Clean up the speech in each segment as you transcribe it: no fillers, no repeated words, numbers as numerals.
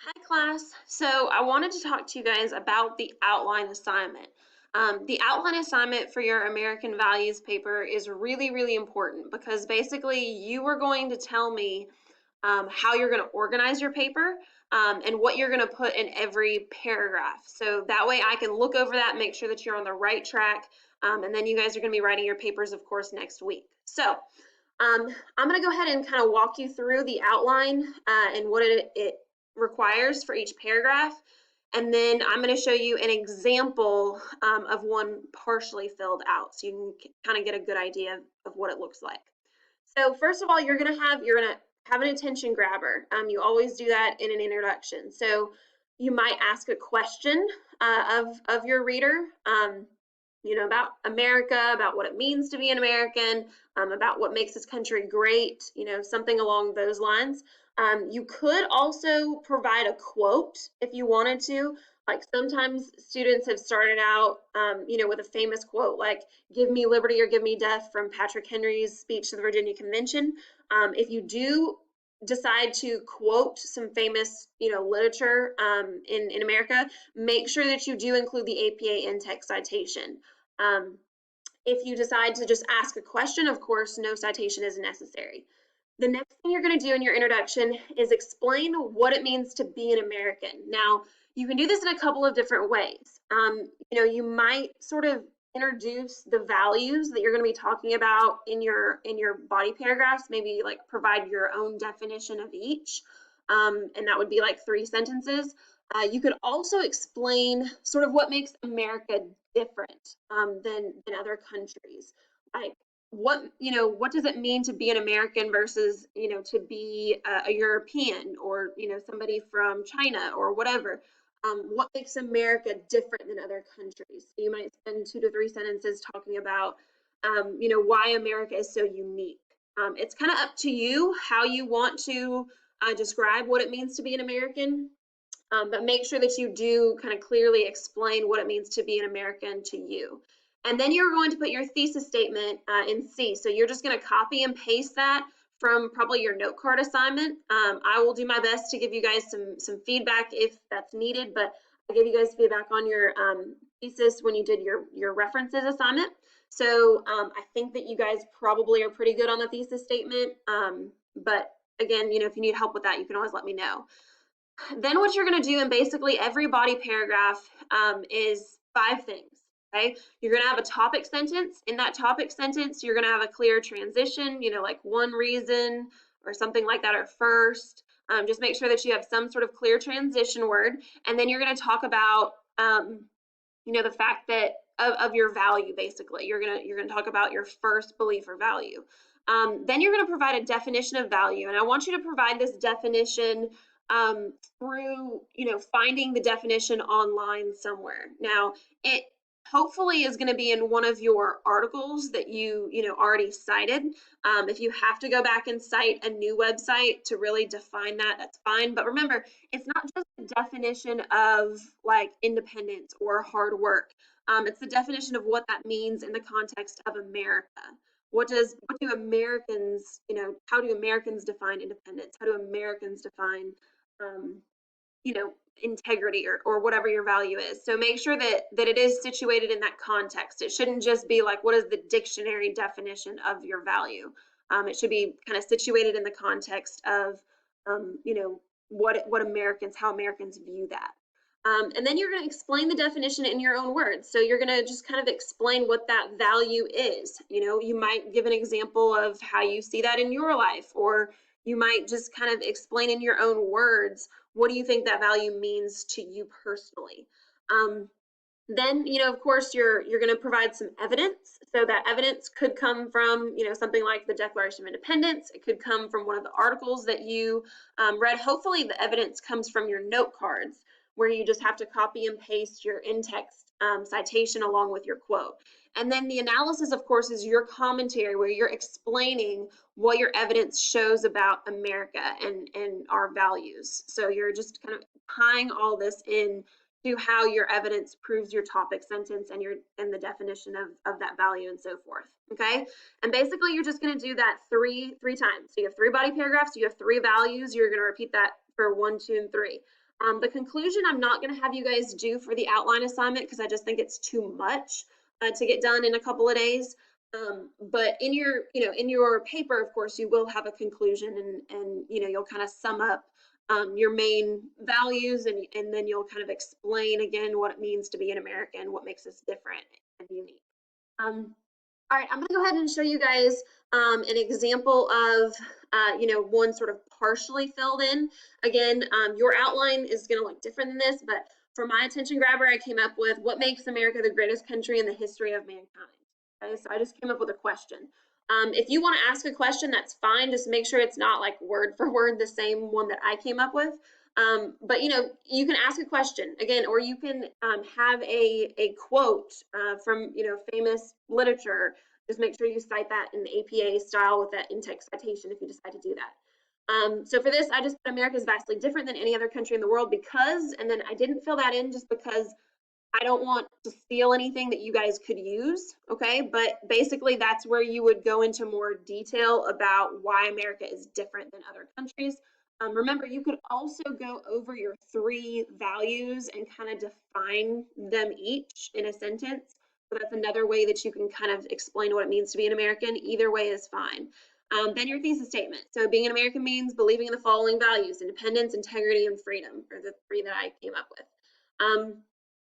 Hi, class. So I wanted to talk to you guys about the outline assignment. The outline assignment for your American Values paper is really, really important because basically you are going to tell me how you're going to organize your paper and what you're going to put in every paragraph. So that way I can look over that, make sure that you're on the right track, and then you guys are going to be writing your papers, of course, next week. So I'm going to go ahead and kind of walk you through the outline and what it requires for each paragraph. And then I'm going to show you an example of one partially filled out so you can kind of get a good idea of what it looks like. So first of all, you're gonna have an attention grabber. You always do that in an introduction. So you might ask a question of your reader, about America, about what it means to be an American, about what makes this country great, something along those lines. You could also provide a quote if you wanted to. Like sometimes students have started out, with a famous quote like "Give me liberty or give me death" from Patrick Henry's speech to the Virginia Convention. If you do decide to quote some famous, literature in America, make sure that you do include the APA in-text citation. Um, if you decide to just ask a question, of course, no citation is necessary. The next thing you're going to do in your introduction is explain what it means to be an American. Now, you can do this in a couple of different ways. You might sort of introduce the values that you're going to be talking about in your body paragraphs. Maybe like provide your own definition of each, and that would be like 3 sentences. You could also explain sort of what makes America different than other countries. Like what does it mean to be an American versus to be a European or somebody from China or whatever. What makes America different than other countries? So you might spend 2 to 3 sentences talking about why America is so unique. It's kind of up to you how you want to describe what it means to be an American. But make sure that you do kind of clearly explain what it means to be an American to you. And then you're going to put your thesis statement in C. So you're just going to copy and paste that from probably your note card assignment. I will do my best to give you guys some feedback if that's needed, but I'll give you guys feedback on your thesis when you did your references assignment. So I think that you guys probably are pretty good on the thesis statement. But again, if you need help with that, you can always let me know. Then what you're going to do in basically every body paragraph is 5 things. Okay, you're going to have a topic sentence. In that topic sentence, you're going to have a clear transition, like one reason or something like that, or first. Just make sure that you have some sort of clear transition word, and then you're going to talk about, the fact that of your value. Basically, you're gonna talk about your first belief or value. Then you're going to provide a definition of value, and I want you to provide this definition through finding the definition online somewhere. Now it hopefully is going to be in one of your articles that you already cited. If you have to go back and cite a new website to really define that, that's fine. But remember, it's not just the definition of like independence or hard work. It's the definition of what that means in the context of America. What do Americans, how do Americans define independence? How do Americans define um, integrity or whatever your value is? So make sure that it is situated in that context. It shouldn't just be like, what is the dictionary definition of your value? It should be kind of situated in the context of, what Americans, how Americans view that. And then you're going to explain the definition in your own words. So you're going to just kind of explain what that value is. You might give an example of how you see that in your life, or you might just kind of explain in your own words, what do you think that value means to you personally? Then, of course, you're going to provide some evidence. So that evidence could come from, something like the Declaration of Independence. It could come from one of the articles that you read. Hopefully the evidence comes from your note cards, where you just have to copy and paste your in-text citation along with your quote. And then the analysis, of course, is your commentary, where you're explaining what your evidence shows about America and our values. So you're just kind of tying all this in to how your evidence proves your topic sentence and the definition of that value and so forth. Okay, and basically you're just going to do that three times. So you have 3 body paragraphs, you have 3 values. You're going to repeat that for 1, 2, and 3. The conclusion I'm not going to have you guys do for the outline assignment because I just think it's too much to get done in a couple of days. But in your, in your paper, of course, you will have a conclusion and you'll kind of sum up your main values and then you'll kind of explain again what it means to be an American, what makes us different and unique. All right, I'm going to go ahead and show you guys an example of, one sort of partially filled in. Again, your outline is going to look different than this, but for my attention grabber, I came up with what makes America the greatest country in the history of mankind. Okay, so I just came up with a question. If you want to ask a question, that's fine. Just make sure it's not like word for word the same one that I came up with. But you can ask a question again, or you can have a quote from famous literature. Just make sure you cite that in APA style with that in-text citation if you decide to do that. So for this, I just put America is vastly different than any other country in the world because, and then I didn't fill that in just because I don't want to steal anything that you guys could use, okay? But basically that's where you would go into more detail about why America is different than other countries. Remember, you could also go over your 3 values and kind of define them each in a sentence. So that's another way that you can kind of explain what it means to be an American. Either way is fine. Then your thesis statement. So being an American means believing in the following values: independence, integrity, and freedom are the 3 that I came up with.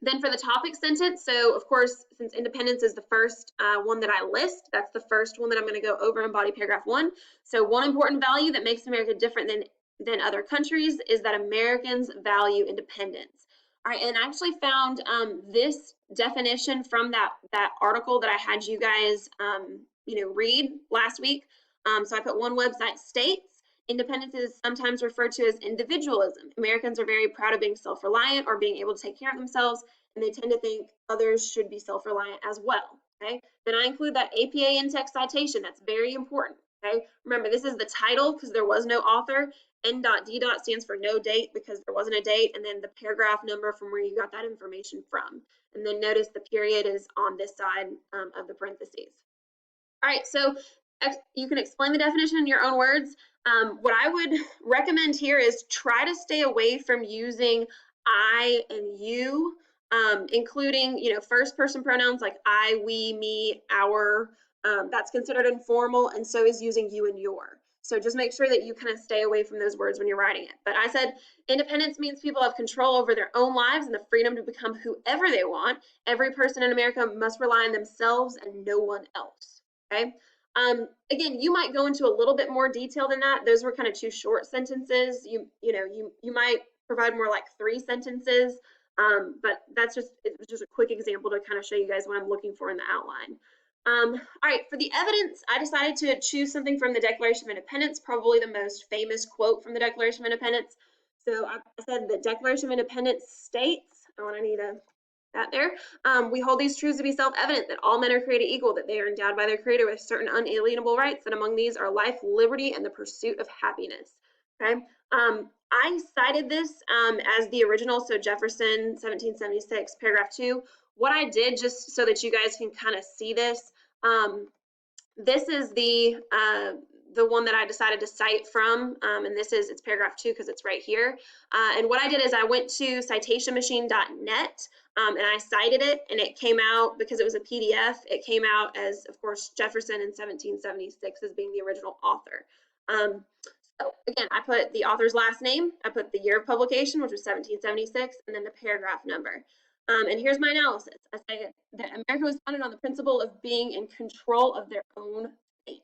Then for the topic sentence, so of course, since independence is the first one that I list, that's the first one that I'm going to go over in body paragraph 1. So one important value that makes America different than other countries is that Americans value independence. All right, and I actually found this definition from that article that I had you guys read last week. So I put one website states, independence is sometimes referred to as individualism. Americans are very proud of being self-reliant or being able to take care of themselves, and they tend to think others should be self-reliant as well. Okay. Then I include that APA in-text citation. That's very important. Okay. Remember, this is the title because there was no author. N.D. stands for no date because there wasn't a date, and then the paragraph number from where you got that information from. And then notice the period is on this side of the parentheses. All right, so you can explain the definition in your own words. What I would recommend here is try to stay away from using I and you, including first person pronouns like I, we, me, our. That's considered informal, and so is using you and your. So just make sure that you kind of stay away from those words when you're writing it. But I said independence means people have control over their own lives and the freedom to become whoever they want. Every person in America must rely on themselves and no one else. Okay. Again, you might go into a little bit more detail than that. Those were kind of 2 short sentences. You might provide more like 3 sentences. But it was just a quick example to kind of show you guys what I'm looking for in the outline. All right, for the evidence, I decided to choose something from the Declaration of Independence, probably the most famous quote from the Declaration of Independence. So I said the Declaration of Independence states, I need that there. We hold these truths to be self-evident, that all men are created equal, that they are endowed by their Creator with certain unalienable rights, that among these are life, liberty, and the pursuit of happiness. Okay. I cited this as the original, so Jefferson, 1776, paragraph 2. What I did, just so that you guys can kind of see this, this is the one that I decided to cite from, and it's paragraph 2 because it's right here. And what I did is I went to citationmachine.net and I cited it, and it came out, because it was a PDF, it came out as, of course, Jefferson in 1776 as being the original author. So again, I put the author's last name, I put the year of publication, which was 1776, and then the paragraph number. And here's my analysis. I say that America was founded on the principle of being in control of their own fate.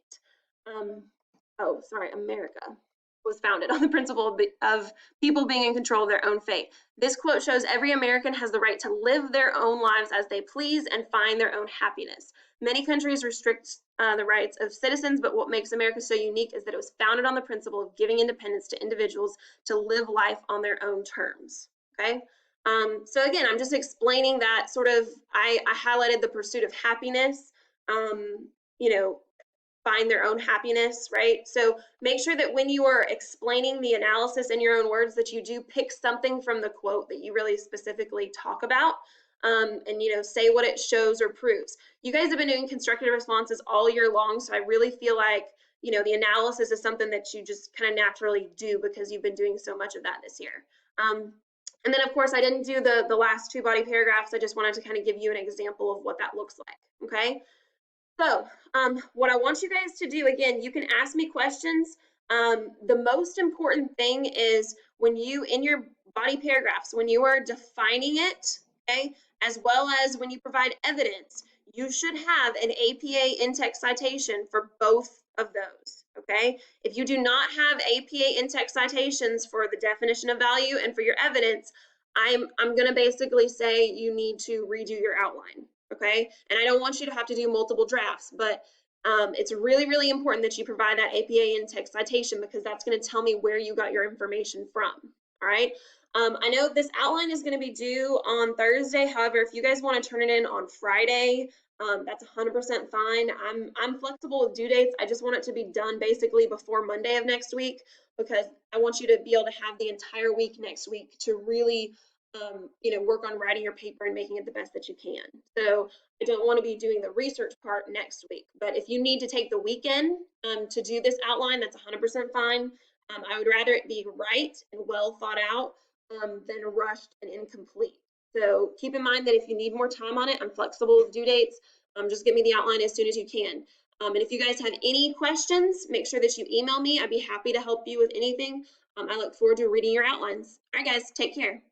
America was founded on the principle of people being in control of their own fate. This quote shows every American has the right to live their own lives as they please and find their own happiness. Many countries restrict the rights of citizens, but what makes America so unique is that it was founded on the principle of giving independence to individuals to live life on their own terms. Okay. So again, I'm just explaining that sort of, I highlighted the pursuit of happiness, find their own happiness, right? So make sure that when you are explaining the analysis in your own words that you do pick something from the quote that you really specifically talk about, and say what it shows or proves. You guys have been doing constructive responses all year long, so I really feel like the analysis is something that you just kind of naturally do because you've been doing so much of that this year. And then of course I didn't do the last two body paragraphs. I just wanted to kind of give you an example of what that looks like. Okay. So what I want you guys to do, again, you can ask me questions. The most important thing is when you, in your body paragraphs, when you are defining it, okay, as well as when you provide evidence, you should have an APA in-text citation for both of those, okay? If you do not have APA in-text citations for the definition of value and for your evidence, I'm going to basically say you need to redo your outline, okay? And I don't want you to have to do multiple drafts, but it's really, really important that you provide that APA in-text citation because that's going to tell me where you got your information from, all right? I know this outline is going to be due on Thursday. However, if you guys want to turn it in on Friday, that's 100% fine. I'm flexible with due dates. I just want it to be done basically before Monday of next week because I want you to be able to have the entire week next week to really work on writing your paper and making it the best that you can. So I don't want to be doing the research part next week, but if you need to take the weekend to do this outline, that's 100% fine. I would rather it be right and well thought out than rushed and incomplete. So keep in mind that if you need more time on it, I'm flexible with due dates. Just give me the outline as soon as you can. And if you guys have any questions, make sure that you email me. I'd be happy to help you with anything. I look forward to reading your outlines. All right, guys, take care.